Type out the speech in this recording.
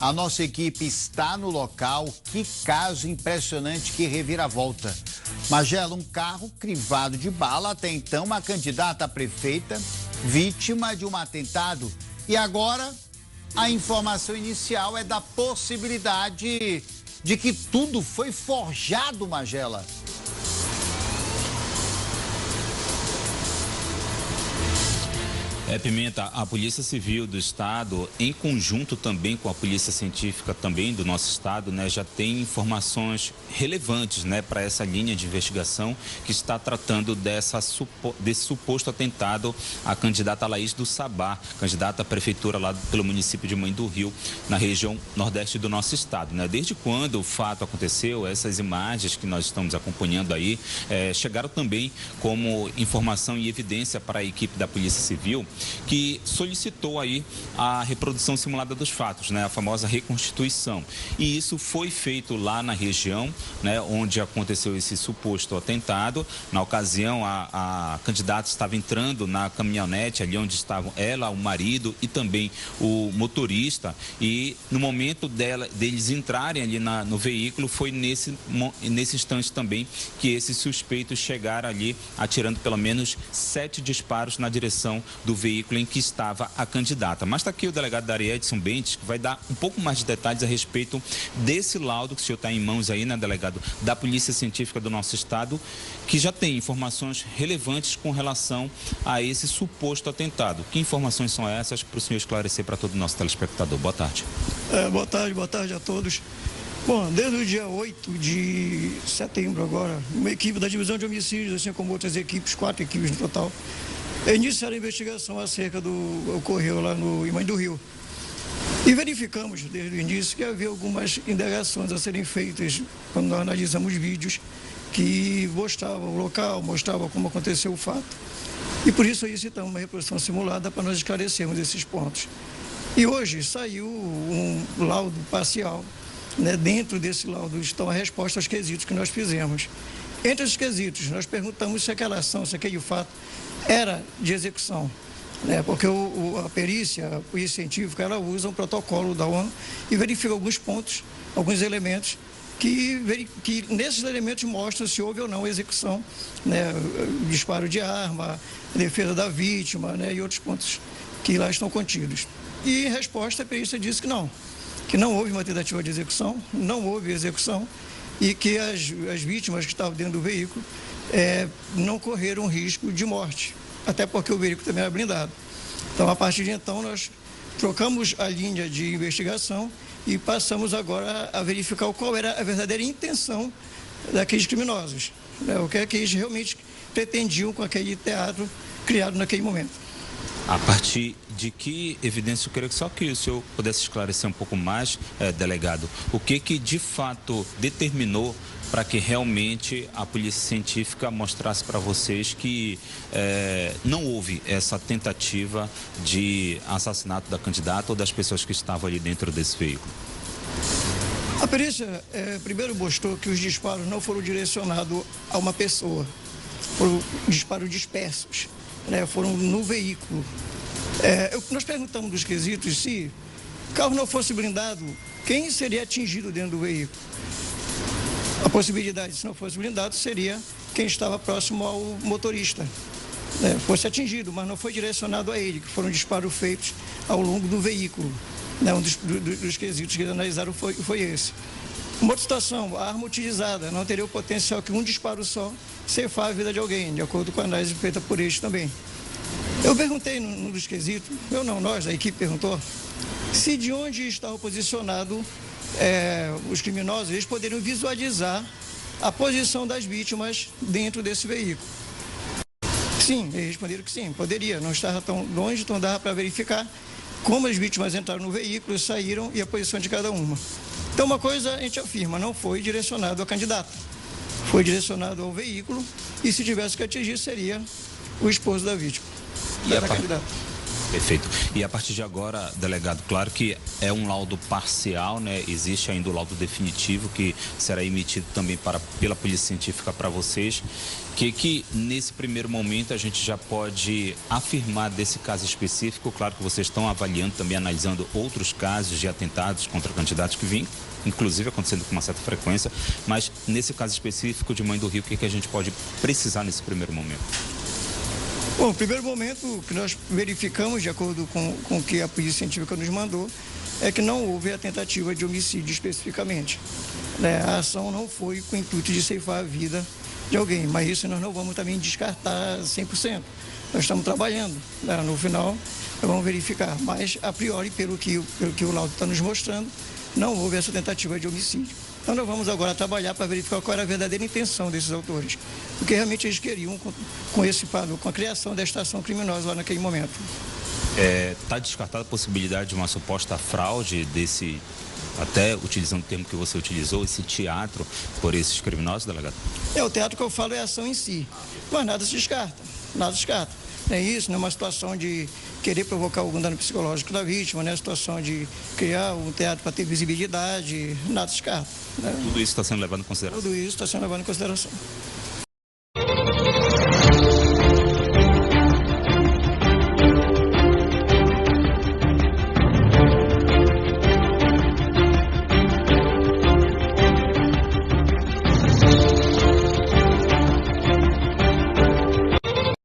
A nossa equipe está no local. Que caso impressionante, que reviravolta. Magela, um carro crivado de bala, até então uma candidata a prefeita, vítima de um atentado. E agora, a informação inicial é da possibilidade de que tudo foi forjado, Magela. Pimenta, a Polícia Civil do Estado, em conjunto também com a Polícia Científica também do nosso Estado, né, já tem informações relevantes, né, para essa linha de investigação que está tratando desse suposto atentado à candidata Laís do Sabá, candidata à prefeitura lá pelo município de Mãe do Rio, na região nordeste do nosso Estado, né? Desde quando o fato aconteceu, essas imagens que nós estamos acompanhando aí, chegaram também como informação e evidência para a equipe da Polícia Civil, que solicitou aí a reprodução simulada dos fatos, né, a famosa reconstituição. E isso foi feito lá na região, né, onde aconteceu esse suposto atentado. Na ocasião, a candidata estava entrando na caminhonete, ali onde estavam ela, o marido e também o motorista. E no momento deles entrarem ali no veículo, foi nesse instante também que esses suspeitos chegaram ali, atirando pelo menos 7 disparos na direção do veículo em que estava a candidata. Mas está aqui o delegado Dari Edson Bentes, que vai dar um pouco mais de detalhes a respeito desse laudo que o senhor está em mãos aí, né, delegado, da Polícia Científica do nosso Estado, que já tem informações relevantes com relação a esse suposto atentado. Que informações são essas para o senhor esclarecer para todo o nosso telespectador? Boa tarde. Boa tarde a todos. Bom, desde o dia 8 de setembro agora, uma equipe da Divisão de Homicídios, assim como outras equipes, 4 equipes no total, iniciaram a investigação acerca do ocorreu lá em Mãe do Rio. E verificamos desde o início que havia algumas indagações a serem feitas quando nós analisamos vídeos que mostravam o local, mostravam como aconteceu o fato. E por isso aí citamos uma reprodução simulada para nós esclarecermos esses pontos. E hoje saiu um laudo parcial, né? Dentro desse laudo estão a resposta aos quesitos que nós fizemos. Entre os quesitos, nós perguntamos se aquela ação, se aquele fato era de execução, né? Porque a polícia científica, ela usa um protocolo da ONU e verifica alguns pontos, alguns elementos que nesses elementos mostram se houve ou não execução, né? Disparo de arma, defesa da vítima, né? E outros pontos que lá estão contidos. E em resposta, a perícia disse que não houve uma tentativa de execução, não houve execução e que as vítimas que estavam dentro do veículo não correram risco de morte, até porque o veículo também era blindado. Então, a partir de então, nós trocamos a linha de investigação e passamos agora a verificar qual era a verdadeira intenção daqueles criminosos, né? O que é que eles realmente pretendiam com aquele teatro criado naquele momento. A partir de que evidência, eu queria só que o senhor pudesse esclarecer um pouco mais, delegado, o que de fato determinou para que realmente a Polícia Científica mostrasse para vocês que não houve essa tentativa de assassinato da candidata ou das pessoas que estavam ali dentro desse veículo? A perícia primeiro mostrou que os disparos não foram direcionados a uma pessoa, foram disparos dispersos, né? Foram no veículo. Nós perguntamos dos quesitos se o carro não fosse blindado, quem seria atingido dentro do veículo? A possibilidade, se não fosse blindado, seria quem estava próximo ao motorista, né? Fosse atingido, mas não foi direcionado a ele, que foram disparos feitos ao longo do veículo, né? Um dos quesitos que eles analisaram foi esse. Uma outra situação, a arma utilizada não teria o potencial que um disparo só ceifar a vida de alguém, de acordo com a análise feita por eles também. Eu perguntei num dos quesitos, nós, a equipe perguntou, se de onde estavam posicionados os criminosos, eles poderiam visualizar a posição das vítimas dentro desse veículo. Sim, eles responderam que sim, poderia, não estava tão longe, então dava para verificar como as vítimas entraram no veículo, saíram e a posição de cada uma. Então, uma coisa a gente afirma, não foi direcionado ao candidato, foi direcionado ao veículo e se tivesse que atingir, seria o esposo da vítima. Perfeito. E a partir de agora, delegado, claro que é um laudo parcial, né? Existe ainda o laudo definitivo que será emitido também pela Polícia Científica para vocês. Que nesse primeiro momento a gente já pode afirmar desse caso específico? Claro que vocês estão avaliando, também analisando outros casos de atentados contra candidatos que vêm, inclusive acontecendo com uma certa frequência, mas nesse caso específico de Mãe do Rio, o que a gente pode precisar nesse primeiro momento? Bom, no primeiro momento que nós verificamos, de acordo com o que a Polícia Científica nos mandou, é que não houve a tentativa de homicídio especificamente. A ação não foi com o intuito de ceifar a vida de alguém, mas isso nós não vamos também descartar 100%. Nós estamos trabalhando, no final nós vamos verificar, mas a priori, pelo que o laudo está nos mostrando, não houve essa tentativa de homicídio. Então nós vamos agora trabalhar para verificar qual era a verdadeira intenção desses autores, porque realmente eles queriam com a criação desta ação criminosa lá naquele momento. Está descartada a possibilidade de uma suposta fraude desse, até utilizando o termo que você utilizou, esse teatro por esses criminosos, delegado? O teatro que eu falo é a ação em si, mas nada se descarta, nada se descarta. Não é isso, não é uma situação de querer provocar algum dano psicológico da vítima, não é uma situação de criar um teatro para ter visibilidade, nada se descarta. Tudo isso está sendo levado em consideração? Tudo isso está sendo levado em consideração.